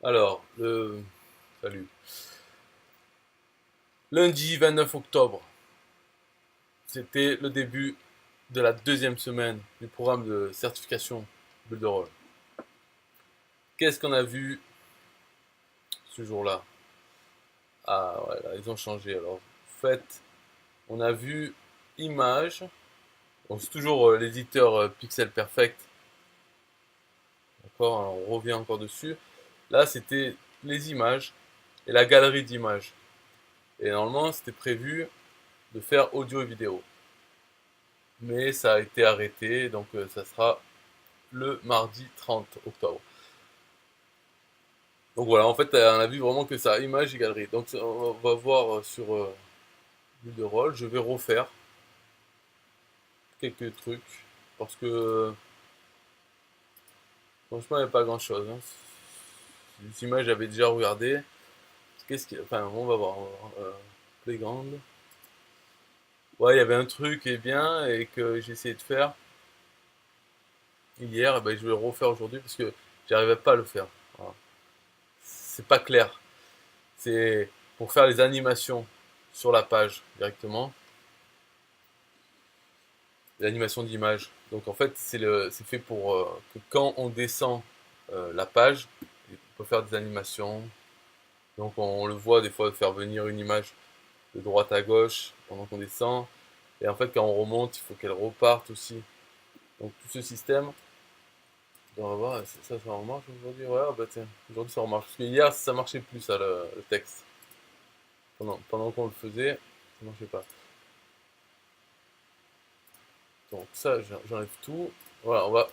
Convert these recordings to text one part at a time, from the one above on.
Alors, salut. Lundi 29 octobre, c'était le début de la deuxième semaine du programme de certification Builderall. Qu'est-ce qu'on a vu ce jour-là? Ah ouais, là, ils ont changé. Alors, en fait, on a vu images. Bon, c'est toujours l'éditeur Pixel Perfect. D'accord, hein, on revient encore dessus. Là, c'était les images et la galerie d'images. Et normalement, c'était prévu de faire audio et vidéo. Mais ça a été arrêté, donc ça sera le mardi 30 octobre. Donc voilà, en fait, on a vu vraiment que ça, image et galerie. Donc on va voir sur vue de rôle. Je vais refaire quelques trucs parce que franchement, il n'y a pas grand chose. Hein. Les images, j'avais déjà regardé. Enfin, on va voir. Playground. Ouais, il y avait un truc qui est bien et que j'ai essayé de faire hier. Et ben, je vais le refaire aujourd'hui parce que j'arrivais pas à le faire. Voilà. C'est pas clair. C'est pour faire les animations sur la page directement, l'animation d'image. Donc en fait, c'est fait pour que quand on descend la page, on peut faire des animations. Donc on le voit des fois faire venir une image de droite à gauche pendant qu'on descend. Et en fait, quand on remonte, il faut qu'elle reparte aussi. Donc tout ce système, on va voir, ça remarche aujourd'hui. Ouais, bah tiens, aujourd'hui ça remarche. Parce que hier, ça marchait plus, ça, le texte. Pendant qu'on le faisait, ça marchait pas. Donc ça, j'enlève tout. Voilà, on va.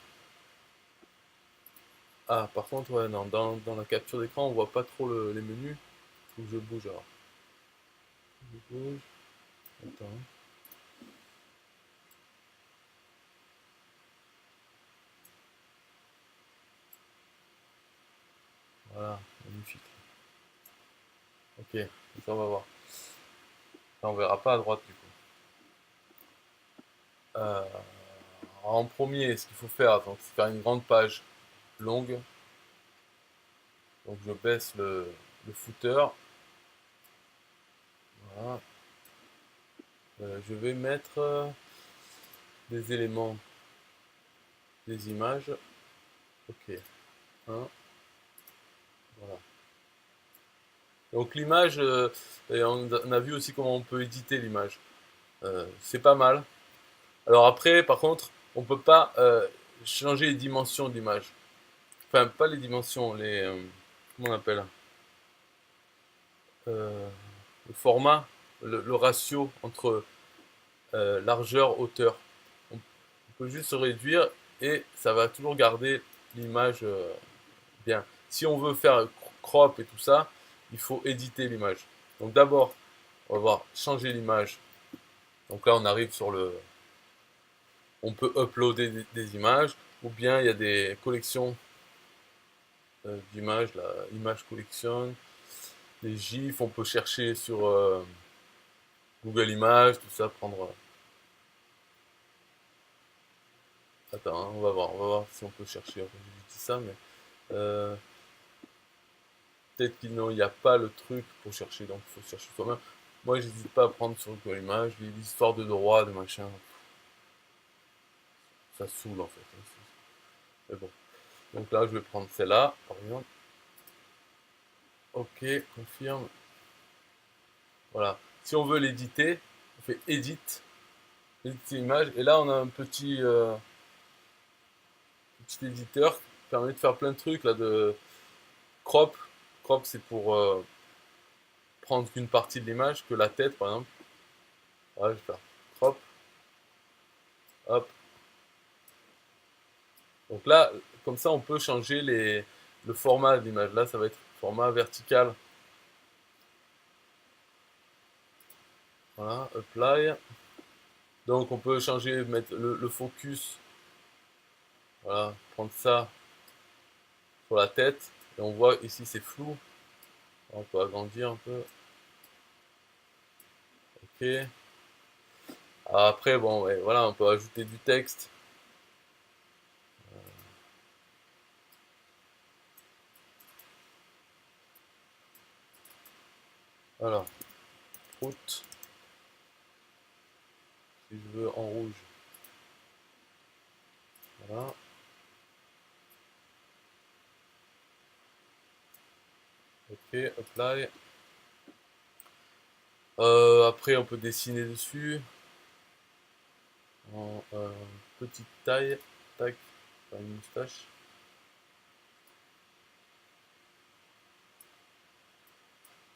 Ah, par contre, ouais, non, dans la capture d'écran, on voit pas trop les menus. Faut que je bouge alors. Je bouge. Attends. Voilà, magnifique. Ok, ça on va voir. Ça, on verra pas à droite du coup. Euh, En premier, ce qu'il faut faire, donc, c'est faire une grande page longue. Donc je baisse le footer. Voilà. Je vais mettre des éléments, des images. Ok. Un, voilà. Donc l'image, et on a vu aussi comment on peut éditer l'image. C'est pas mal. Alors après, par contre, on peut pas changer les dimensions de l'image. Enfin, pas les dimensions, comment on appelle? Euh, le format, le ratio entre largeur, hauteur. On peut juste se réduire et ça va toujours garder l'image bien. Si on veut faire crop et tout ça, il faut éditer l'image. Donc d'abord, on va voir changer l'image. Donc là, on arrive sur on peut uploader des images, ou bien il y a des collections d'images, la image collection, les GIFs, on peut chercher sur Google Images, tout ça, prendre. Attends, hein, on va voir si on peut chercher. Enfin, j'ai dit ça, mais euh, peut-être qu'il n'y a pas le truc pour chercher, donc il faut chercher soi-même. Moi, j'hésite pas à prendre sur Google Images, les histoires de droit, de machin, ça saoule en fait. Hein, mais bon. Donc là, je vais prendre celle-là, par exemple. Ok, confirme. Voilà. Si on veut l'éditer, on fait Edit, éditer image, et là on a un petit éditeur qui permet de faire plein de trucs là de crop. Crop c'est pour prendre qu'une partie de l'image, que la tête par exemple. Voilà, je vais faire crop, hop. Donc là, comme ça on peut changer le format de l'image. Là ça va être format vertical. Voilà, apply. Donc on peut changer, mettre le focus. Voilà, prendre ça sur la tête. Et on voit ici c'est flou. On peut agrandir un peu. Ok. Après, bon, ouais, voilà, on peut ajouter du texte. Alors, route, si je veux en rouge, voilà. Ok, apply. Après, on peut dessiner dessus en petite taille. Tac, faire une moustache.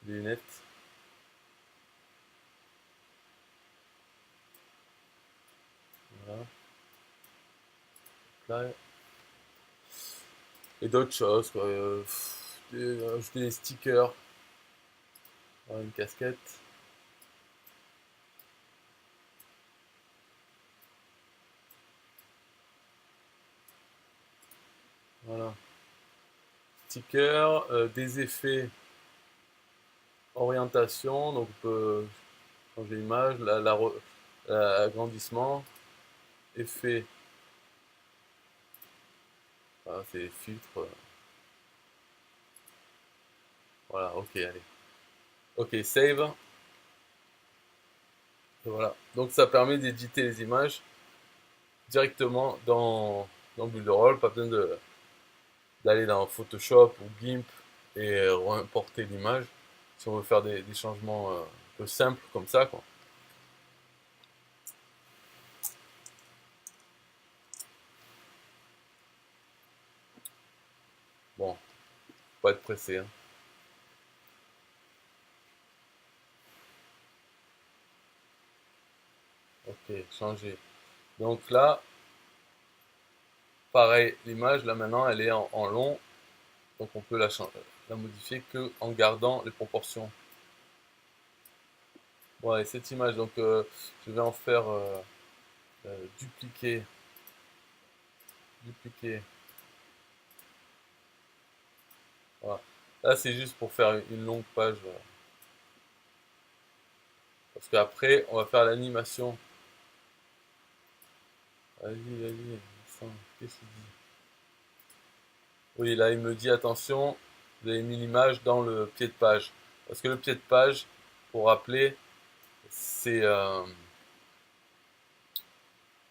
Des lunettes. Voilà. Apply. Et d'autres choses, quoi. Ajouter des stickers. Voilà, une casquette. Voilà. Stickers, des effets. Orientation, donc on peut changer l'image, l'agrandissement, effet, voilà, c'est les filtres, voilà, ok, allez. Ok, save, et voilà. Donc ça permet d'éditer les images directement dans Builderall, pas besoin d'aller dans Photoshop ou GIMP et réimporter l'image si on veut faire des changements un peu simples comme ça, quoi. Bon, faut pas être pressé, hein. Ok, changer. Donc là, pareil, l'image, là maintenant, elle est en long, donc on peut la modifier que en gardant les proportions. Bon, et cette image, donc je vais en faire dupliquer, dupliquer. Voilà. Là, c'est juste pour faire une longue page. Parce qu'après, on va faire l'animation. Vas-y, vas-y. Qu'est-ce qu'il dit? Oui, là, il me dit attention, vous avez mis l'image dans le pied de page. Parce que le pied de page, pour rappeler, c'est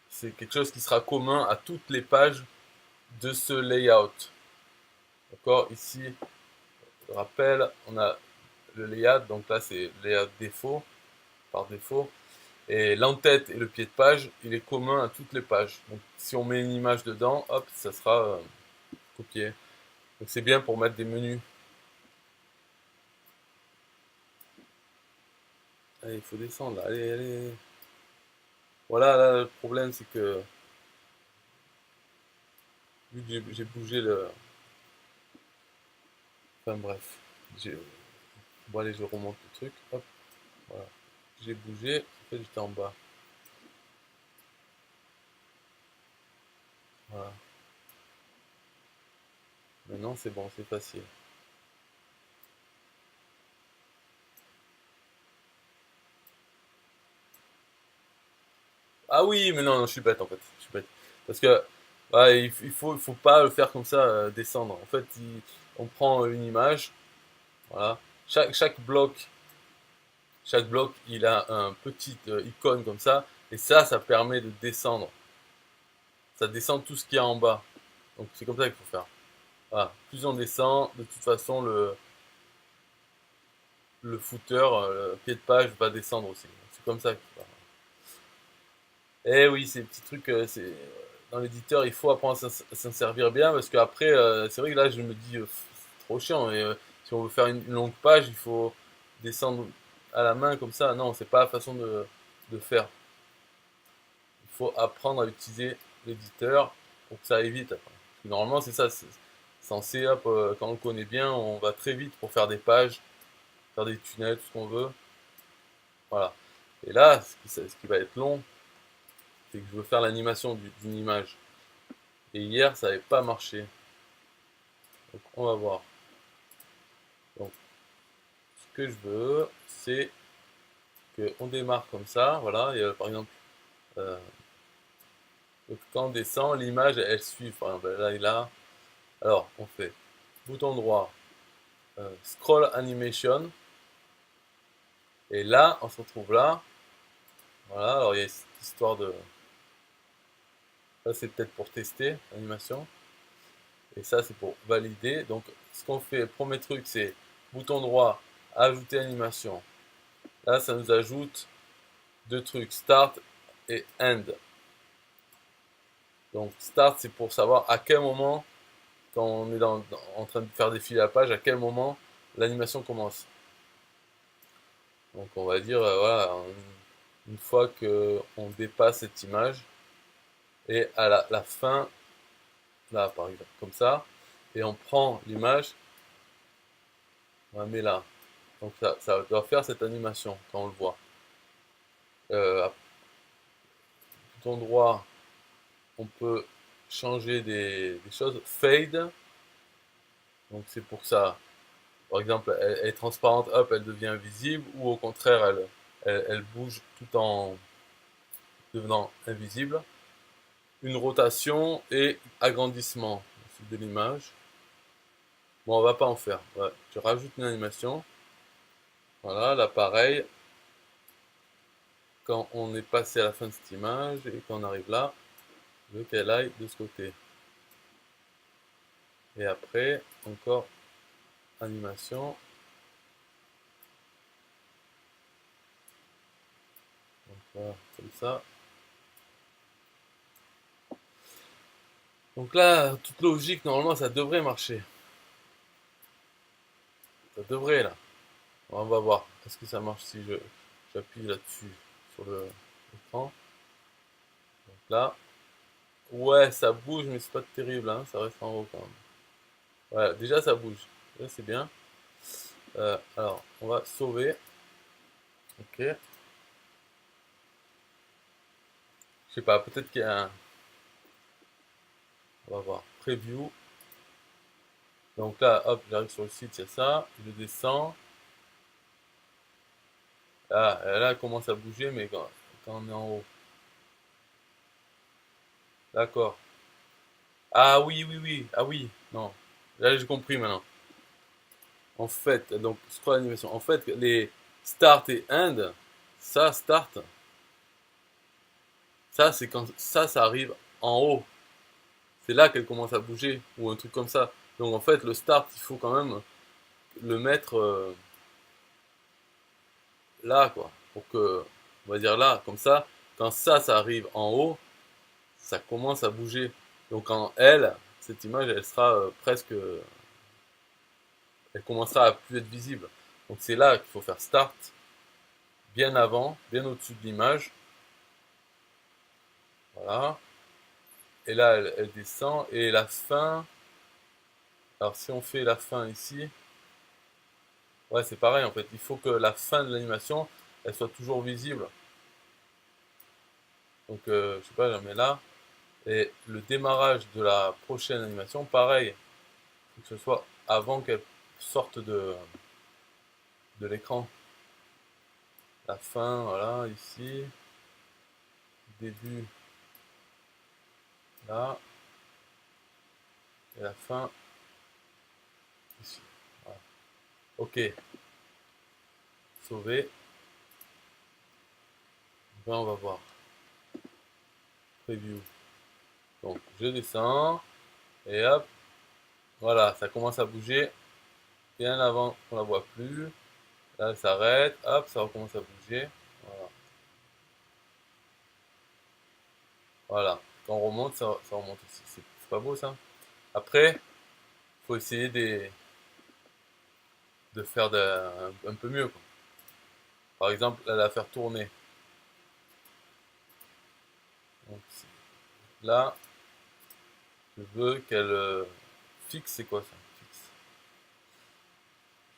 c'est quelque chose qui sera commun à toutes les pages de ce layout. D'accord? Ici, je rappelle, on a le layout, donc là c'est le layout défaut, par défaut. Et l'entête et le pied de page, il est commun à toutes les pages. Donc si on met une image dedans, hop, ça sera copié. Donc c'est bien pour mettre des menus. Allez, il faut descendre là. Allez, allez. Voilà, là, le problème c'est que vu que j'ai bougé le. Enfin bref. Bon, allez, je remonte le truc. Hop, voilà. J'ai bougé. En fait, j'étais en bas. Voilà. Maintenant, c'est bon, c'est facile. Ah oui, mais non, non, je suis bête en fait. Je suis bête. Parce que ouais, il faut pas le faire comme ça, descendre. En fait, on prend une image, voilà. Chaque bloc, il a un petit icône comme ça, et ça permet de descendre. Ça descend tout ce qu'il y a en bas. Donc c'est comme ça qu'il faut faire. Voilà. Plus on descend, de toute façon, le footer, le pied de page va descendre aussi. C'est comme ça qu'il faut faire. Eh oui, ces petits trucs, dans l'éditeur, il faut apprendre à s'en servir bien parce qu'après, c'est vrai que là, je me dis, c'est trop chiant. Et, si on veut faire une longue page, il faut descendre à la main comme ça. Non, c'est pas la façon de faire. Il faut apprendre à utiliser l'éditeur pour que ça aille vite après. Normalement, c'est ça. C'est censé, hop, quand on le connaît bien, on va très vite pour faire des pages, faire des tunnels, tout ce qu'on veut. Voilà. Et là, ce qui va être long, c'est que je veux faire l'animation d'une image. Et hier, ça n'avait pas marché. Donc, on va voir. Donc, ce que je veux, c'est qu'on démarre comme ça. Voilà. Et, par exemple, euh, donc, quand on descend, l'image, elle suit. Par exemple, là et là. Alors, on fait bouton droit, scroll animation. Et là, on se retrouve là. Voilà, alors il y a cette histoire de... Ça, c'est peut-être pour tester l'animation. Et ça, c'est pour valider. Donc, ce qu'on fait, le premier truc, c'est bouton droit, ajouter animation. Là, ça nous ajoute deux trucs, start et end. Donc, start, c'est pour savoir à quel moment, quand on est en train de faire défiler la page, à quel moment l'animation commence. Donc, on va dire, voilà, une fois qu'on dépasse cette image, et à la fin, là, par exemple, comme ça, et on prend l'image, on la met là. Donc, ça doit faire cette animation quand on le voit. À bouton droit, on peut changer des choses. Fade, donc c'est pour ça. Par exemple, elle est transparente, hop, elle devient visible, ou au contraire, elle bouge tout en devenant invisible. Une rotation et agrandissement de l'image. Bon, on va pas en faire. Ouais, je rajoute une animation. Voilà, là pareil. Quand on est passé à la fin de cette image et qu'on arrive là, je veux qu'elle aille de ce côté. Et après, encore animation. Donc voilà, comme ça. Donc là, toute logique, normalement, ça devrait marcher. Ça devrait, là. On va voir. Est-ce que ça marche si j'appuie là-dessus, sur l'écran. Donc là. Ouais, ça bouge, mais c'est pas terrible, hein. Ça reste en haut quand même. Ouais, déjà, ça bouge. Là, c'est bien. Alors, on va sauver. Ok. Je sais pas, peut-être qu'il y a un... On va voir. Preview. Donc là, hop, j'arrive sur le site, il y a ça. Je descends. Là, elle commence à bouger, mais quand on est en haut. D'accord. Ah oui, oui, oui. Ah oui. Non. Là, j'ai compris maintenant. En fait, donc, scroll animation. En fait, les start et end, ça, start, ça, c'est quand ça arrive en haut. C'est là qu'elle commence à bouger, ou un truc comme ça. Donc, en fait, le start, il faut quand même le mettre là, quoi. Pour que, on va dire là, comme ça, quand ça arrive en haut, ça commence à bouger. Donc, en elle, cette image, elle sera presque, elle commencera à plus être visible. Donc, c'est là qu'il faut faire start, bien avant, bien au-dessus de l'image. Voilà. Et là, elle descend. Et la fin, alors si on fait la fin ici, ouais, c'est pareil en fait. Il faut que la fin de l'animation, elle soit toujours visible. Donc, je sais pas, je la mets là. Et le démarrage de la prochaine animation, pareil. Il faut que ce soit avant qu'elle sorte de l'écran. La fin, voilà, ici. Début, là. Et la fin, ici. Voilà. Ok. Sauver. Ben, on va voir. Preview. Donc, je descends. Et hop. Voilà, ça commence à bouger. Bien avant qu'on la voit plus. Là, elle s'arrête. Hop, ça recommence à bouger. Voilà. Voilà. Quand on remonte, ça remonte aussi. C'est pas beau ça? Après, faut essayer de faire un peu mieux, quoi. Par exemple, la faire tourner. Donc, là, je veux qu'elle fixe, c'est quoi ça? Fixe.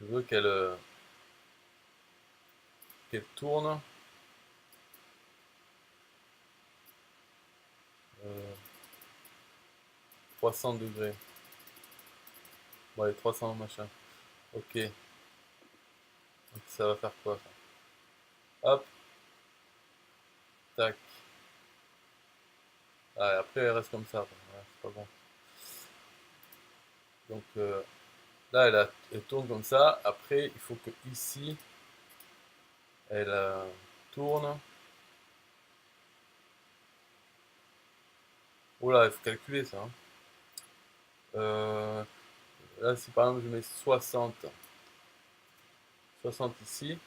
Je veux qu'elle tourne euh, 300 degrés. Bon, allez, 300 machin. Ok. Donc, ça va faire quoi ça? Hop, tac. Ah, et après, elle reste comme ça. Ouais, c'est pas bon. Donc, là, elle tourne comme ça. Après, il faut que ici, elle tourne. Oh là, il faut calculer ça, hein. Là, si par exemple je mets 60 ici,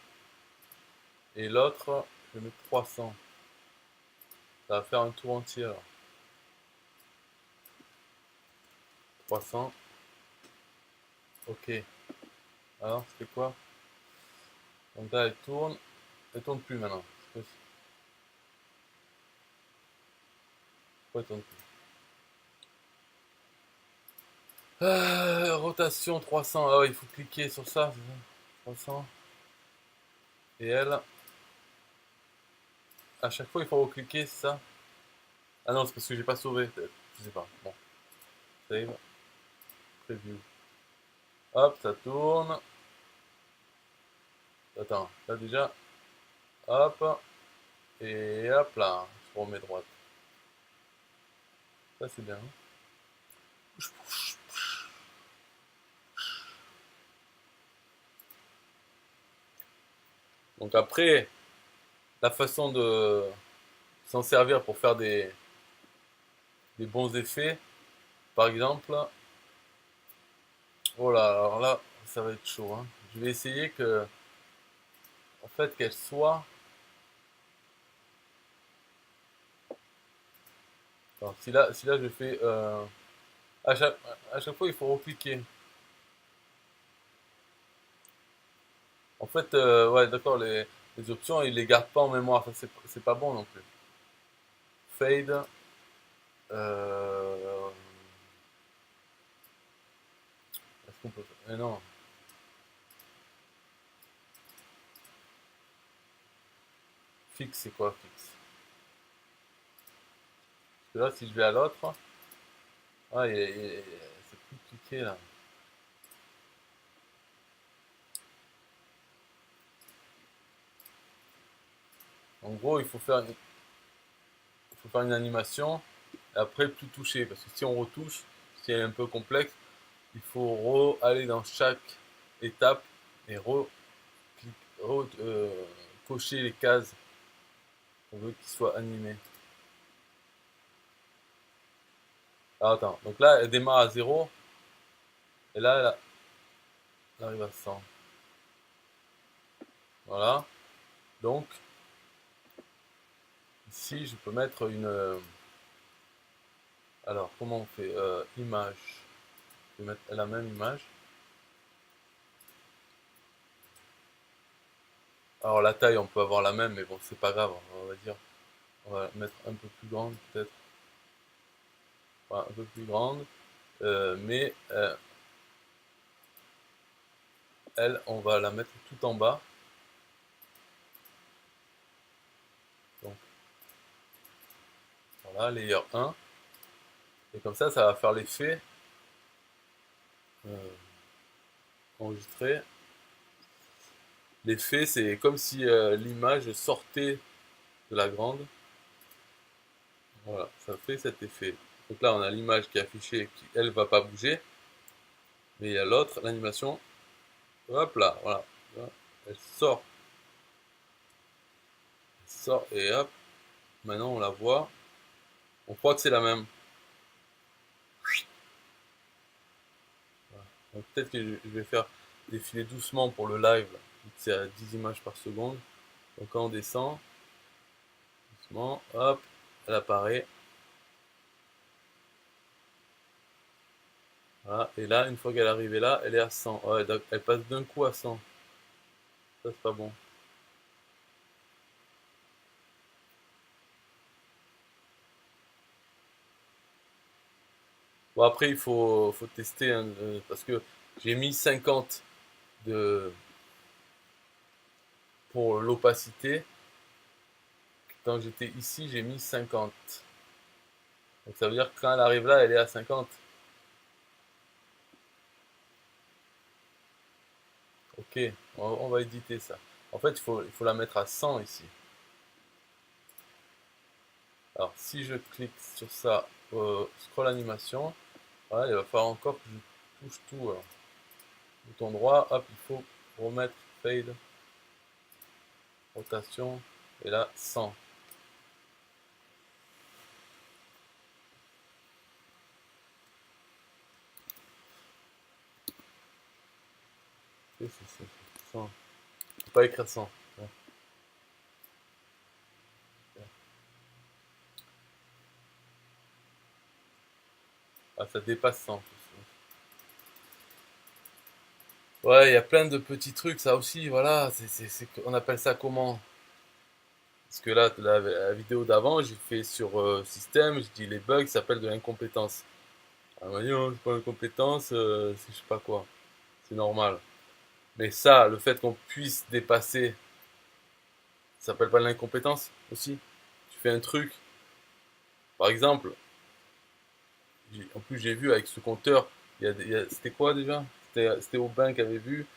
et l'autre, je mets 300, ça va faire un tour entier alors. 300, ok. Alors, c'est quoi? Donc là, elle tourne plus maintenant. Pourquoi elle tourne plus? Rotation 300, ah ouais, il faut cliquer sur ça, c'est ça 300. Et elle, à chaque fois il faut recliquer, c'est ça? Ah non, c'est parce que j'ai pas sauvé, peut-être. Je sais pas. Bon, save, preview. Hop, ça tourne. Attends, là déjà, hop, et hop là, je remets droite. Ça c'est bien. Donc après, la façon de s'en servir pour faire des bons effets, par exemple, oh là, alors là, ça va être chaud, hein. Je vais essayer que, en fait, qu'elle soit. Alors, si là je fais. À chaque, à chaque fois, il faut recliquer. En fait, ouais, d'accord, les options, ils les gardent pas en mémoire. Ça, c'est pas bon non plus. Fade. Euh, Est-ce qu'on peut. Mais non. Fixe, c'est quoi fixe? Parce que là, si je vais à l'autre. Ah, c'est plus cliqué là. En gros, il faut faire une animation. Et après, plus toucher. Parce que si on retouche, si elle est un peu complexe, il faut aller dans chaque étape et cocher les cases. On veut qu'il soit animé. Alors attends, donc là elle démarre à 0 et là elle arrive à 100. Voilà. Donc ici je peux mettre une. Alors comment on fait image. Je vais mettre la même image. Alors la taille on peut avoir la même mais bon c'est pas grave, on va dire. On va mettre un peu plus grande peut-être. Voilà, un peu plus grande. Mais elle on va la mettre tout en bas. Donc voilà, layer 1. Et comme ça va faire l'effet euh, enregistré. L'effet, c'est comme si l'image sortait de la grande. Voilà, ça fait cet effet. Donc là, on a l'image qui est affichée, qui elle va pas bouger. Mais il y a l'autre, l'animation. Hop là, voilà. Elle sort. Elle sort et hop. Maintenant, on la voit. On croit que c'est la même. Voilà. Donc peut-être que je vais faire défiler doucement pour le live. C'est à 10 images par seconde. Donc quand on descend, doucement, hop, elle apparaît. Voilà. Et là, une fois qu'elle est arrivée là, elle est à 100. Ouais, elle passe d'un coup à 100. Ça, c'est pas bon. Bon, après, faut tester hein, parce que j'ai mis 50 de, pour l'opacité. Quand j'étais ici, j'ai mis 50. Donc ça veut dire que quand elle arrive là, elle est à 50. Ok, on va éditer ça. En fait, il faut la mettre à 100 ici. Alors, si je clique sur ça, scroll animation, voilà, il va falloir encore que je touche tout. Alors. Bouton droit, hop, il faut remettre fade. rotation, et là 100. C'est 100. Je peux pas écrire 100. Ah, ça dépasse 100. Ouais, il y a plein de petits trucs, ça aussi, voilà. On appelle ça comment? Parce que là, la vidéo d'avant, j'ai fait sur système, je dis les bugs s'appellent de l'incompétence. Elle m'a dit, non, c'est pas l'incompétence, c'est je sais pas quoi. C'est normal. Mais ça, le fait qu'on puisse dépasser, ça s'appelle pas de l'incompétence aussi? Tu fais un truc, par exemple, en plus j'ai vu avec ce compteur, c'était quoi déjà? C'était Aubin qui avait vu.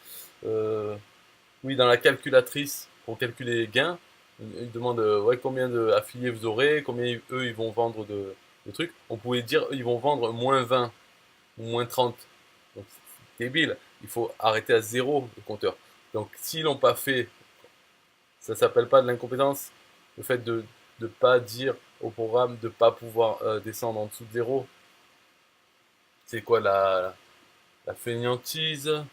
euh, oui, dans la calculatrice, pour calculer les gains, il demande ouais, combien d'affiliés vous aurez, combien eux ils vont vendre de trucs. On pouvait dire ils vont vendre moins 20 ou moins 30. Donc c'est débile. Il faut arrêter à zéro le compteur. Donc s'ils l'ont pas fait, ça s'appelle pas de l'incompétence. Le fait de ne pas dire au programme de ne pas pouvoir descendre en dessous de zéro, c'est quoi la fainéantise?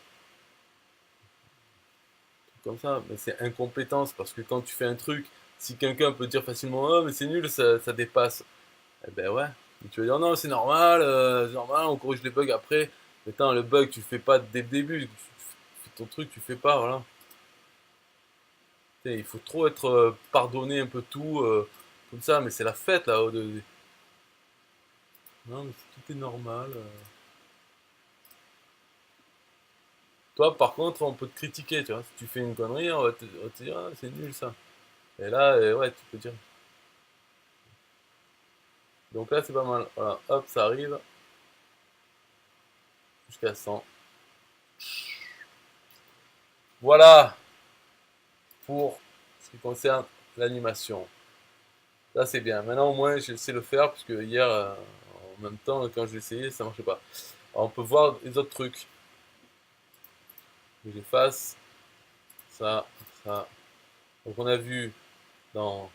Comme ça, mais c'est incompétence parce que quand tu fais un truc, si quelqu'un peut dire facilement oh mais c'est nul, ça dépasse, eh ben ouais, et tu vas dire non c'est normal, on corrige les bugs après. Mais attends, le bug tu fais pas dès le début, tu fais ton truc, tu fais pas, voilà. Il faut trop être pardonné un peu tout comme ça, mais c'est la fête là. Non mais tout est normal. Toi par contre on peut te critiquer, tu vois, si tu fais une connerie, on va te dire ah, c'est nul ça. Et là ouais tu peux dire. Donc là c'est pas mal. Voilà, hop ça arrive jusqu'à 100. Voilà pour ce qui concerne l'animation. Ça c'est bien. Maintenant au moins je sais le faire parce que hier en même temps quand j'ai essayé ça marchait pas. Alors, on peut voir les autres trucs. J'efface ça, ça. Donc on a vu dans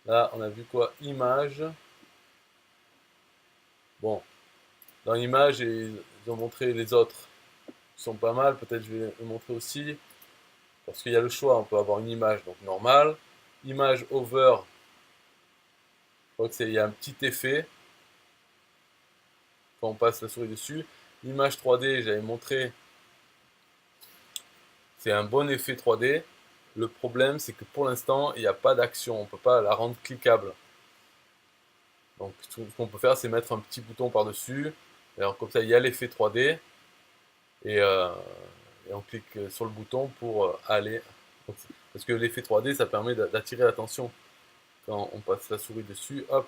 là on a vu quoi? Image. Bon, dans l'image ils ont montré les autres. Ils sont pas mal. Peut-être je vais le montrer aussi parce qu'il y a le choix. On peut avoir une image donc normale, image over. Je crois que c'est il y a un petit effet quand on passe la souris dessus. L'image 3D, j'avais montré, c'est un bon effet 3D. Le problème, c'est que pour l'instant, il n'y a pas d'action. On ne peut pas la rendre cliquable. Donc, tout ce qu'on peut faire, c'est mettre un petit bouton par-dessus. Alors, comme ça, il y a l'effet 3D. Et, euh, et on clique sur le bouton pour aller. Parce que l'effet 3D, ça permet d'attirer l'attention. Quand on passe la souris dessus, hop,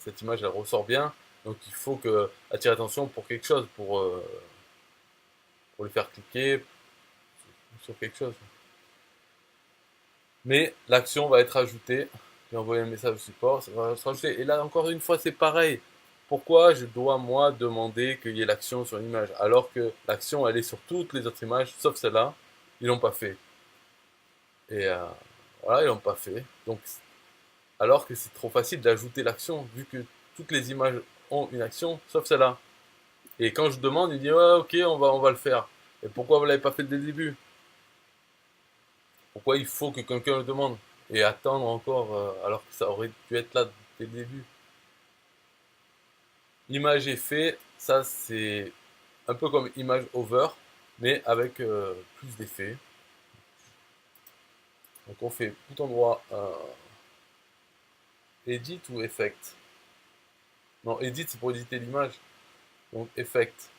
cette image, elle ressort bien. Donc, il faut attirer l'attention pour quelque chose, pour le faire cliquer sur quelque chose. Mais l'action va être ajoutée. J'ai envoyé un message au support, ça va se rajouter. Et là, encore une fois, c'est pareil. Pourquoi je dois, moi, demander qu'il y ait l'action sur une image alors que l'action, elle est sur toutes les autres images, sauf celle-là. Ils l'ont pas fait. Et voilà, ils l'ont pas fait. Donc, alors que c'est trop facile d'ajouter l'action, vu que toutes les images ont une action, sauf celle-là. Et quand je demande, il dit ouais, ok, on va le faire. Et pourquoi vous l'avez pas fait dès le début? Pourquoi il faut que quelqu'un le demande et attendre encore alors que ça aurait dû être là dès le début? L'image est faite, ça c'est un peu comme image over, mais avec plus d'effets. Donc on fait bouton droit edit ou effect. Non, edit c'est pour éditer l'image. Donc effect.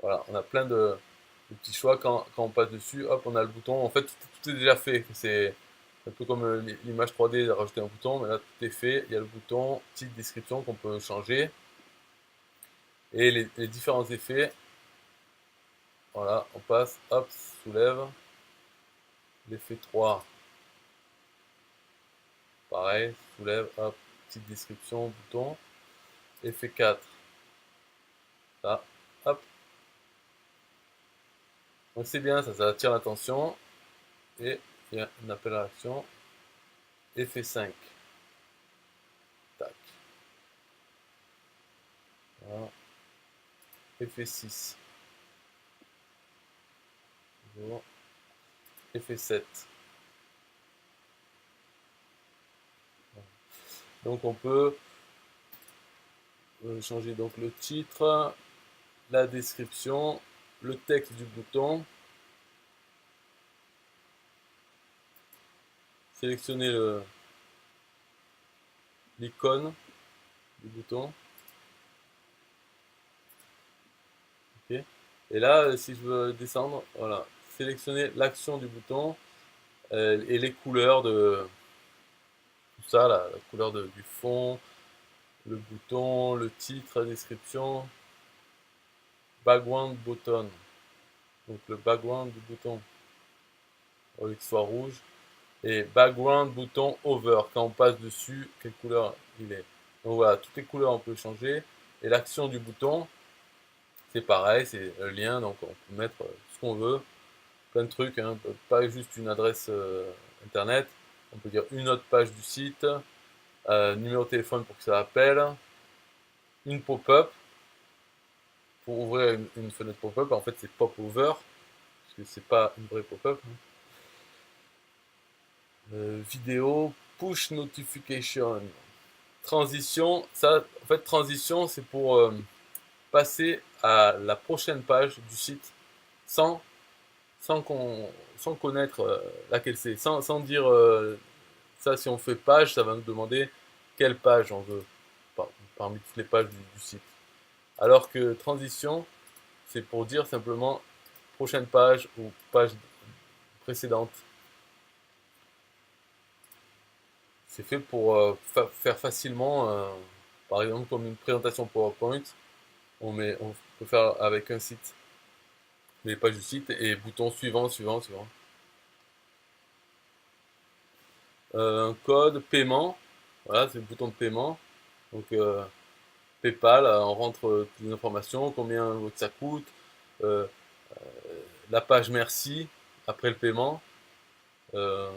Voilà, on a plein de petits choix quand on passe dessus. Hop, on a le bouton. En fait, tout est déjà fait. C'est un peu comme l'image 3D, rajouter un bouton, mais là tout est fait. Il y a le bouton, petite description qu'on peut changer. Et les différents effets, voilà, on passe, hop, soulève. L'effet 3, pareil, soulève, hop, petite description, bouton. Effet 4, là, hop. Donc c'est bien, ça attire l'attention. et il y a un appel à l'action, effet 5. Tac. Voilà. Effet 6. Bon. Effet 7. Voilà. Donc on peut changer donc le titre, la description, le texte du bouton, sélectionner l'icône du bouton. Okay. Et là, si je veux descendre, voilà, sélectionner l'action du bouton et les couleurs de tout ça, la couleur du fond, le bouton, le titre, la description, background button, donc le background du bouton, au lieu que ce soit rouge, et background bouton over, quand on passe dessus, quelle couleur il est. Donc voilà, toutes les couleurs on peut changer, et l'action du bouton, c'est pareil, c'est un lien, donc on peut mettre ce qu'on veut, plein de trucs, hein, pas juste une adresse internet, on peut dire une autre page du site, numéro de téléphone pour que ça appelle, une pop-up, pour ouvrir une fenêtre pop-up, en fait c'est pop-over, parce que c'est pas une vraie pop-up. Vidéo, push notification, transition, ça, en fait transition c'est pour passer à la prochaine page du site sans, sans connaître laquelle c'est, sans dire ça, si on fait page, ça va nous demander quelle page on veut parmi toutes les pages du site. Alors que transition, c'est pour dire simplement prochaine page ou page précédente. C'est fait pour faire facilement, par exemple comme une présentation PowerPoint, on peut faire avec un site, les pages du site et bouton suivant, suivant, suivant. Un code paiement, voilà, c'est le bouton de paiement. Donc PayPal, on rentre toutes les informations, combien ça coûte, euh, la page merci après le paiement, euh,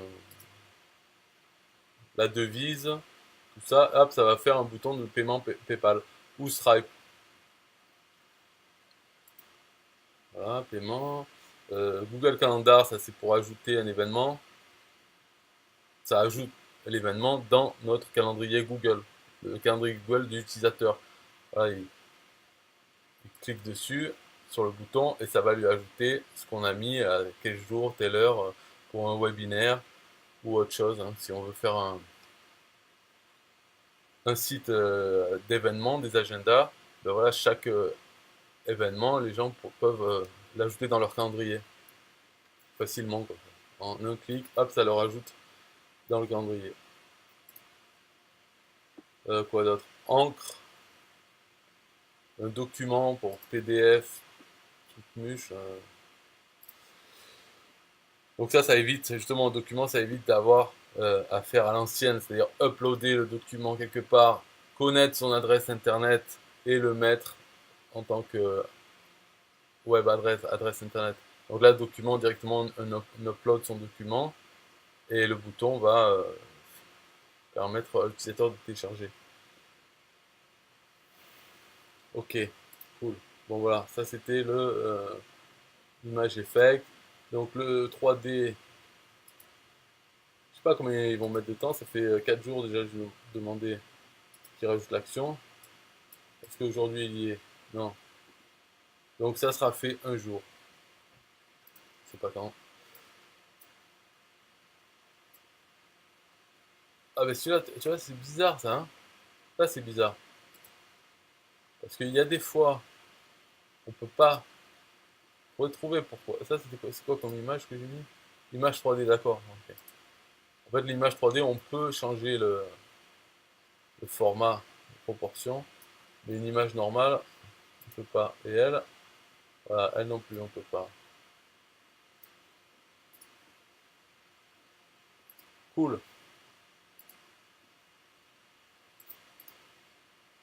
la devise, tout ça, hop, ça va faire un bouton de paiement PayPal ou Stripe. Voilà, paiement. Google Calendar, ça c'est pour ajouter un événement. Ça ajoute l'événement dans notre calendrier Google, le calendrier Google de l'utilisateur. Voilà, il clique dessus sur le bouton et ça va lui ajouter ce qu'on a mis à quel jour, telle heure pour un webinaire ou autre chose. Hein, si on veut faire un site d'événements, des agendas, ben voilà, chaque événement, les gens peuvent l'ajouter dans leur calendrier facilement. Quoi. En un clic, hop, ça leur ajoute dans le calendrier. Quoi d'autre? Encre, un document pour PDF, truc muche. Donc ça évite, justement, un document, ça évite d'avoir à faire à l'ancienne, c'est-à-dire uploader le document quelque part, connaître son adresse internet et le mettre en tant que web adresse internet. Donc là, le document, directement, on upload son document et le bouton va permettre à l'utilisateur de télécharger. Ok, cool. Bon voilà, ça c'était l'image effect. Donc le 3D, je sais pas combien ils vont mettre de temps, ça fait 4 jours déjà, je vais demander qu'ils rajoutent l'action. Est-ce qu'aujourd'hui il y est? Non. Donc ça sera fait un jour. C'est pas quand. Ah mais celui-là, tu vois, c'est bizarre ça, hein. Ça c'est bizarre. Parce qu'il y a des fois, on peut pas retrouver pourquoi. Ça c'est quoi comme image que j'ai mis? Image 3D, d'accord. Ok. En fait, l'image 3D, on peut changer le format, la proportion. Mais une image normale, on peut pas. Et elle, voilà, elle non plus, on peut pas. Cool.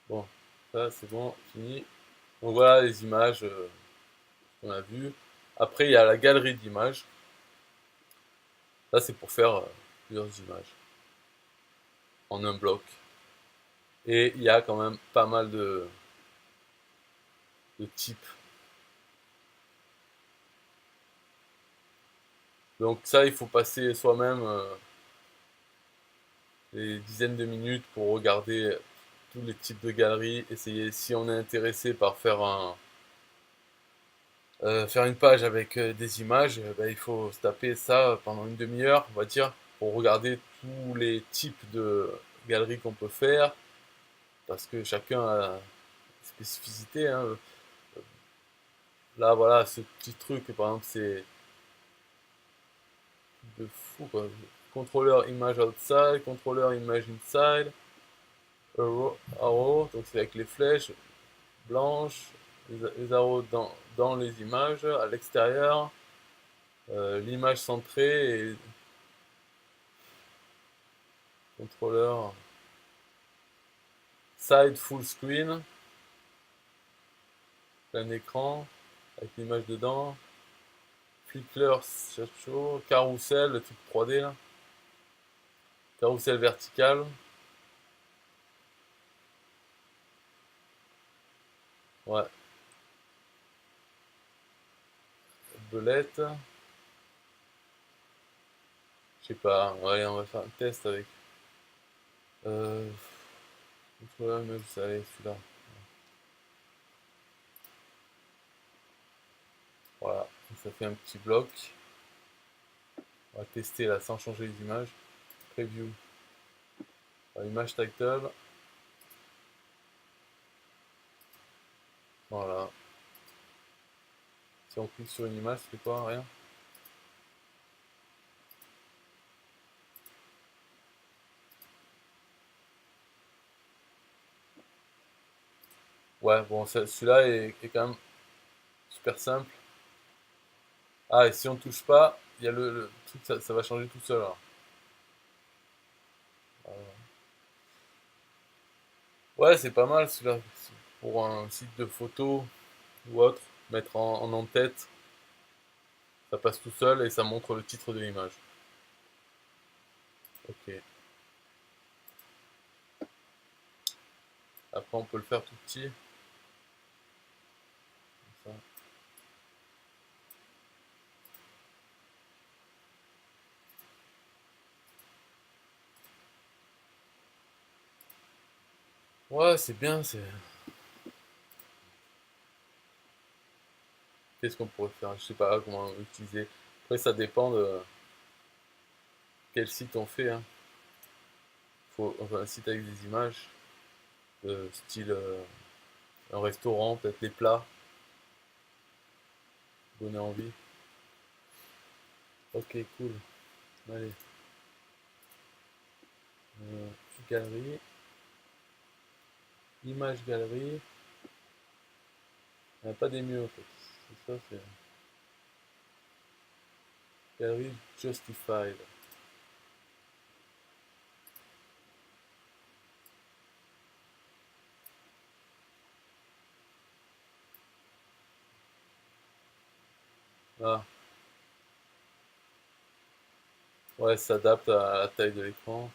Bon, ça c'est bon, fini. Donc voilà les images qu'on a vues. Après, il y a la galerie d'images. Ça, c'est pour faire plusieurs images en un bloc. Et il y a quand même pas mal de types. Donc ça, il faut passer soi-même des dizaines de minutes pour regarder tous les types de galeries, essayer si on est intéressé par faire une page avec des images, ben, il faut se taper ça pendant une demi-heure, on va dire, pour regarder tous les types de galeries qu'on peut faire, parce que chacun a une spécificité, hein. Là, voilà, ce petit truc, par exemple, c'est de fou, quoi. Contrôleur image outside, contrôleur image inside, arrow, donc c'est avec les flèches blanches, les arrows dans les images, à l'extérieur, l'image centrée et contrôleur side full screen, plein écran, avec l'image dedans, flicker, show, carrousel, le truc 3D là, carrousel vertical, ouais, belette, je sais pas, ouais, on va faire un test avec. Euh, mais vous savez, celui-là. Voilà, ça fait un petit bloc. On va tester là sans changer les images. Preview. Image title. Voilà. Si on clique sur une image, ça fait quoi? Rien. Ouais, bon, celui-là est quand même super simple. Ah, et si on touche pas, il y a le truc, ça va changer tout seul. Alors. Ouais, c'est pas mal celui-là. Pour un site de photo ou autre, mettre en en-tête, ça passe tout seul et ça montre le titre de l'image. Ok. Après, on peut le faire tout petit. Comme ça. Ouais, c'est bien. Qu'est-ce qu'on pourrait faire? Je sais pas comment utiliser. Après, ça dépend de quel site on fait, hein. Enfin, un site avec des images, style un restaurant, peut-être les plats, donner envie. Ok, cool. Allez. Euh, Galerie. Image galerie. Il n'y en a pas des mieux en fait. C'est ça, c'est galerie justified. Ah, ouais, ça s'adapte à la taille de l'écran.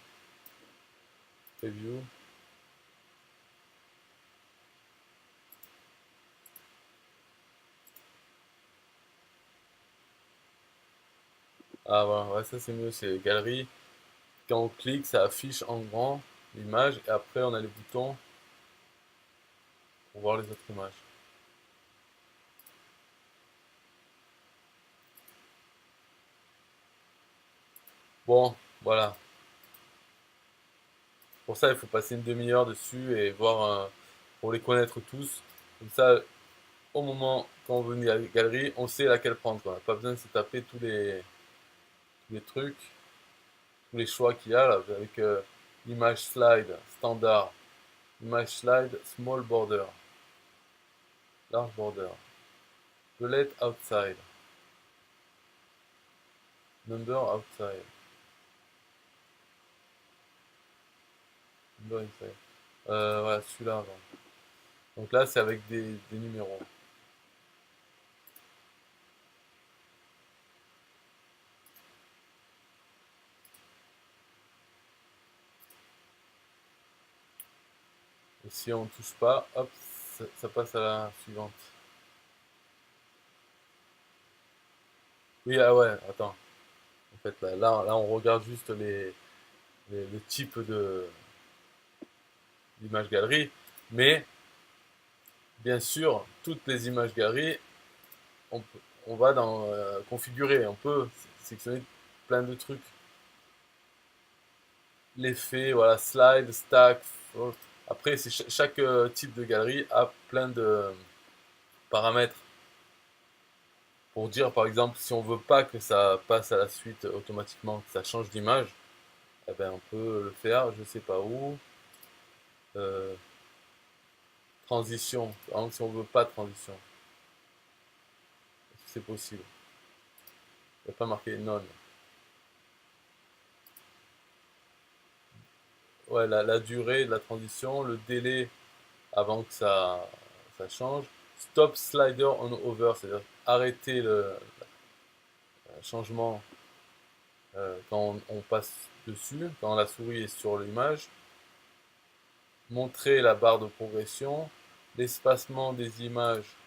Preview. Ah, voilà, ouais, ça c'est mieux, c'est galerie. Quand on clique, ça affiche en grand l'image et après on a les boutons pour voir les autres images. Bon, voilà. Pour ça, il faut passer une demi-heure dessus et voir pour les connaître tous. Comme ça, au moment quand on veut à la galerie, on sait laquelle prendre, quoi. Pas besoin de se taper tous les trucs, tous les choix qu'il y a là, avec image slide standard, image slide small border, large border, bullet outside, number outside, number inside. Voilà, celui-là avant. Donc là, c'est avec des numéros. si on touche pas, hop, ça passe à la suivante. Oui, ah ouais, attends. En fait, là on regarde juste le type d'image galerie, mais bien sûr, toutes les images galeries, on va dans configurer, on peut sélectionner plein de trucs. L'effet, voilà, slide, stack. Après, chaque type de galerie a plein de paramètres. Pour dire, par exemple, si on veut pas que ça passe à la suite automatiquement, que ça change d'image, eh ben, on peut le faire, je sais pas où. Euh, transition, par exemple, si on veut pas de transition, est-ce que c'est possible? Il n'y a pas marqué non. Ouais, la durée de la transition, le délai avant que ça change. Stop slider on over, c'est-à-dire arrêter le changement quand on passe dessus, quand la souris est sur l'image. Montrer la barre de progression, l'espacement des images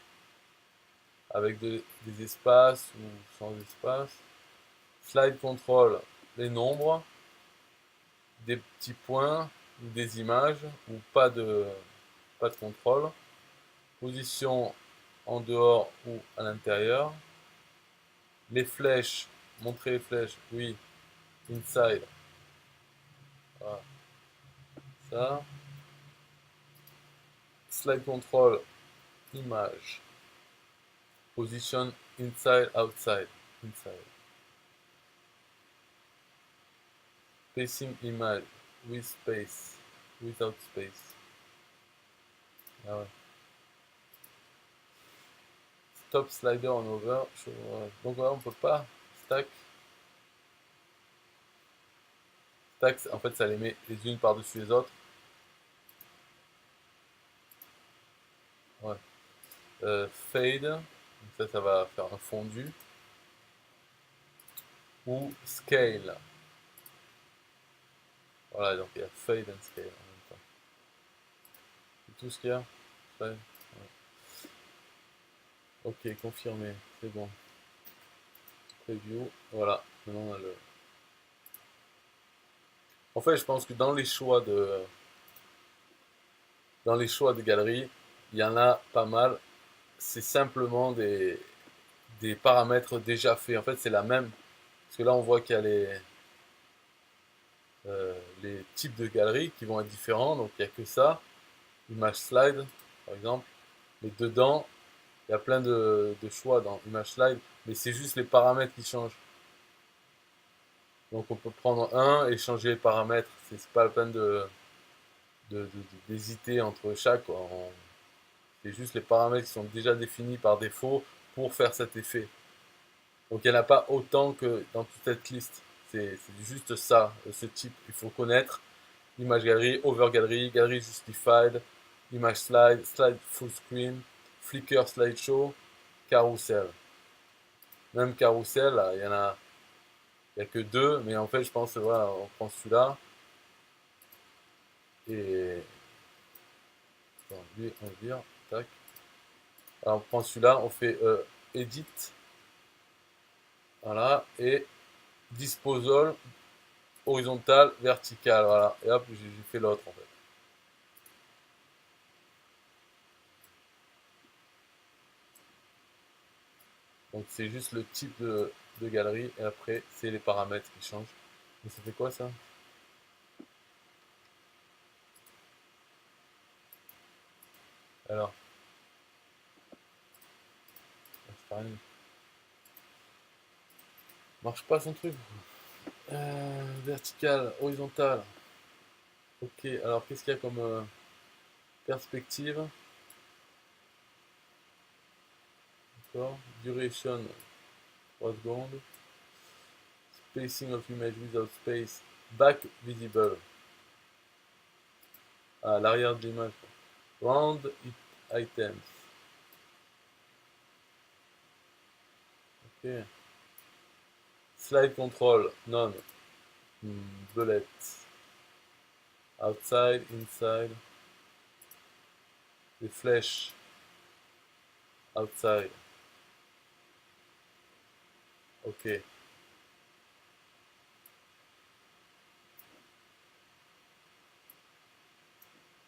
avec des espaces ou sans espace. Slide control, les nombres, des petits points ou des images ou pas de contrôle. Position en dehors ou à l'intérieur. Les flèches, montrer les flèches, oui. Inside, voilà, ça. Slide control, image. Position inside, outside, inside. Spacing image, with space, without space. Ah ouais. Stop slider on over. Donc voilà, on peut pas. Stack. Stack, en fait, ça les met les unes par-dessus les autres. Ouais. Fade. Donc ça va faire un fondu. Ou scale. Voilà, donc il y a fade and scale en même temps. C'est tout ce qu'il y a. Ouais. Ok, confirmé. C'est bon. Preview. Voilà. Maintenant on a le. En fait, je pense que dans les choix de galerie, il y en a pas mal. C'est simplement des paramètres déjà faits. En fait, c'est la même. Parce que là, on voit qu'il y a les types de galeries qui vont être différents. Donc, il n'y a que ça. Image slide, par exemple. Mais dedans, il y a plein de choix dans image slide. Mais c'est juste les paramètres qui changent. Donc, on peut prendre un et changer les paramètres. C'est pas la peine d'hésiter entre chaque. C'est juste les paramètres qui sont déjà définis par défaut pour faire cet effet. Donc il n'y en a pas autant que dans toute cette liste. C'est juste ça, ce type. Il faut connaître image galerie, over galerie, galerie justified, image slide, slide full screen, flicker slideshow, carousel. Même carousel, il n'y a que deux, mais en fait je pense voilà, on prend celui-là et attends, lui on vire, tac. Alors on prend celui-là, on fait edit, voilà, et disposal horizontal, vertical, voilà. Et hop, j'ai fait l'autre en fait. Donc c'est juste le type de galerie et après c'est les paramètres qui changent. Mais ça fait quoi ça? Alors, c'est pareil. Marche pas son truc. Vertical, horizontal. Ok, alors qu'est-ce qu'il y a comme perspective? D'accord. Duration, 3 secondes. Spacing of image without space. Back visible. Ah, l'arrière de l'image. Round items. Ok. Slide control, none. Bullet. Outside, inside. des flèches outside. Ok.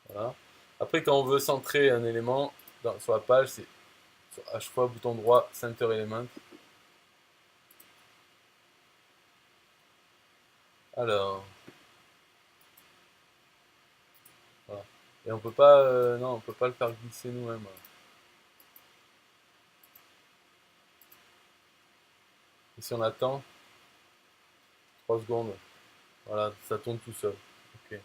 Voilà. Après, quand on veut centrer un élément sur la page, c'est sur H fois bouton droit, Center Element. Alors, voilà. Et on peut pas, non, on peut pas le faire glisser nous-mêmes. Et si on attend 3 secondes, voilà, ça tourne tout seul. Ok.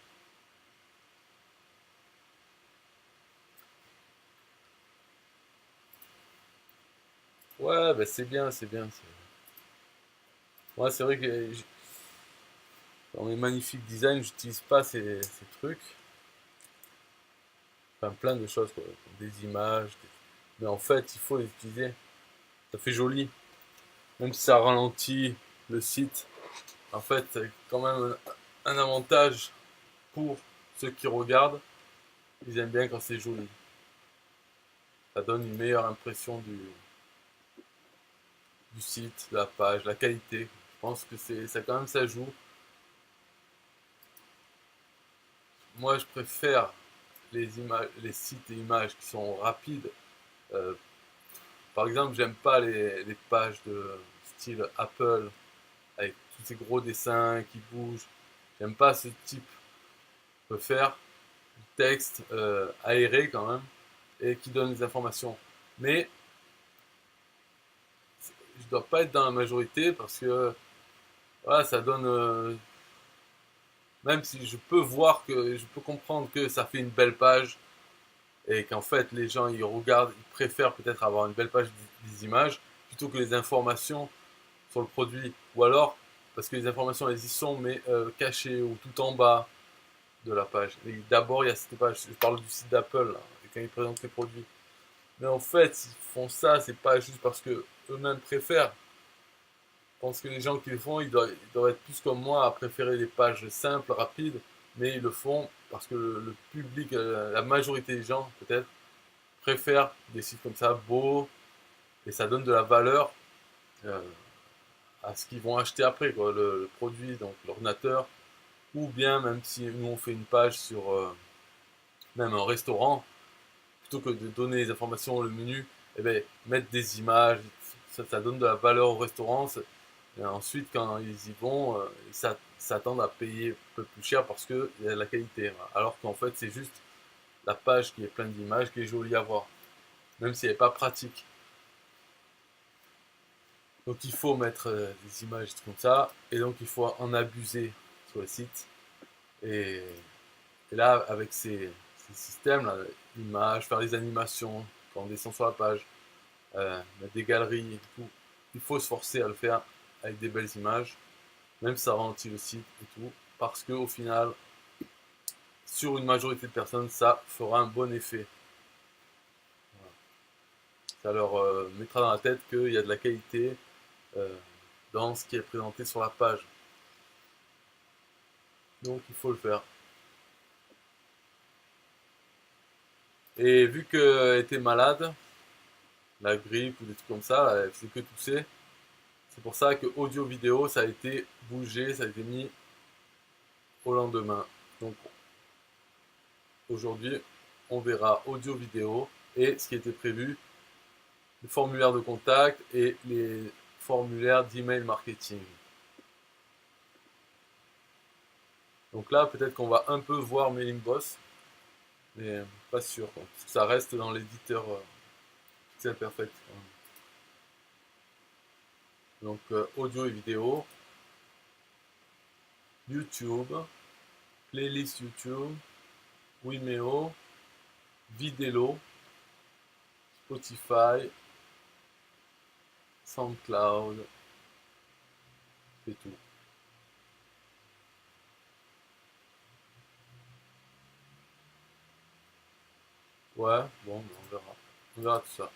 Ouais, bah c'est bien, c'est bien. Moi, c'est vrai que dans mes magnifiques designs, j'utilise pas ces trucs. Enfin, plein de choses, quoi. Des images. Mais en fait, il faut les utiliser. Ça fait joli. Même si ça ralentit le site, en fait, c'est quand même un avantage pour ceux qui regardent. Ils aiment bien quand c'est joli. Ça donne une meilleure impression du site, de la page, la qualité. Je pense que ça quand même ça joue. Moi, je préfère les images, les sites et images qui sont rapides. Euh, Par exemple, j'aime pas les pages de style Apple avec tous ces gros dessins qui bougent. J'aime pas ce type. Je préfère du texte aéré quand même et qui donne des informations. Mais je dois pas être dans la majorité parce que voilà, ça donne. Même si je peux voir que je peux comprendre que ça fait une belle page et qu'en fait les gens ils regardent, ils préfèrent peut-être avoir une belle page des images plutôt que les informations sur le produit. Ou alors, parce que les informations elles y sont, mais cachées ou tout en bas de la page. Et d'abord, il y a cette page, je parle du site d'Apple, quand ils présentent les produits. Mais en fait, ils font ça, c'est pas juste parce que eux-mêmes préfèrent. Je pense que les gens qui le font, ils doivent être plus comme moi à préférer les pages simples, rapides, mais ils le font parce que le public, la majorité des gens, peut-être, préfèrent des sites comme ça, beaux, et ça donne de la valeur euh, à ce qu'ils vont acheter après, quoi, le produit, donc l'ordinateur, ou bien même si nous on fait une page sur même un restaurant, plutôt que de donner les informations, le menu, eh ben, mettre des images, ça donne de la valeur au restaurant. Et ensuite, quand ils y vont, ils s'attendent à payer un peu plus cher parce qu'il y a de la qualité. Alors qu'en fait, c'est juste la page qui est pleine d'images, qui est jolie à voir, même si elle n'est pas pratique. Donc il faut mettre des images comme ça, et donc il faut en abuser sur le site. Et, et là, avec ces systèmes, images, faire des animations, quand on descend sur la page, mettre des galeries et tout, il faut se forcer à le faire avec des belles images, même si ça ralentit le site et tout, parce qu'au final, sur une majorité de personnes, ça fera un bon effet. Voilà. Ça leur mettra dans la tête qu'il y a de la qualité euh, dans ce qui est présenté sur la page. Donc il faut le faire. Et vu qu'elle était malade, la grippe ou des trucs comme ça, elle faisait que tousser. C'est pour ça que audio-vidéo, ça a été bougé, ça a été mis au lendemain. Donc aujourd'hui, on verra audio-vidéo et ce qui était prévu, le formulaire de contact et les formulaires d'email marketing. Donc là, peut-être qu'on va un peu voir Mailing Boss, mais pas sûr, quoi, parce que ça reste dans l'éditeur Pixel Perfect. Donc audio et vidéo, YouTube, playlist YouTube, Vimeo, Videlo, Spotify, SoundCloud, c'est tout. Ouais, bon, ben, on verra. On verra tout ça.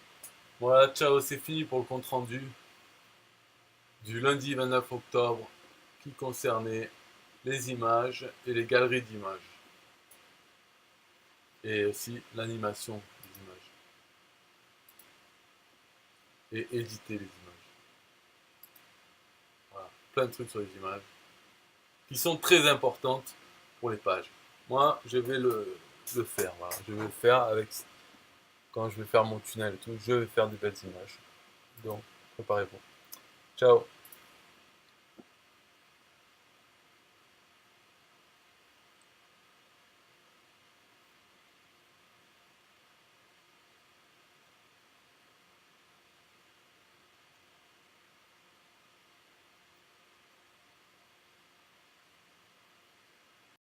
Voilà, ciao, c'est fini pour le compte rendu du lundi 29 octobre qui concernait les images et les galeries d'images. Et aussi l'animation et éditer les images. Voilà, plein de trucs sur les images qui sont très importantes pour les pages. Moi, je vais le faire. Voilà. Je vais le faire avec quand je vais faire mon tunnel et tout. Je vais faire des belles images. Donc, préparez-vous. Ciao.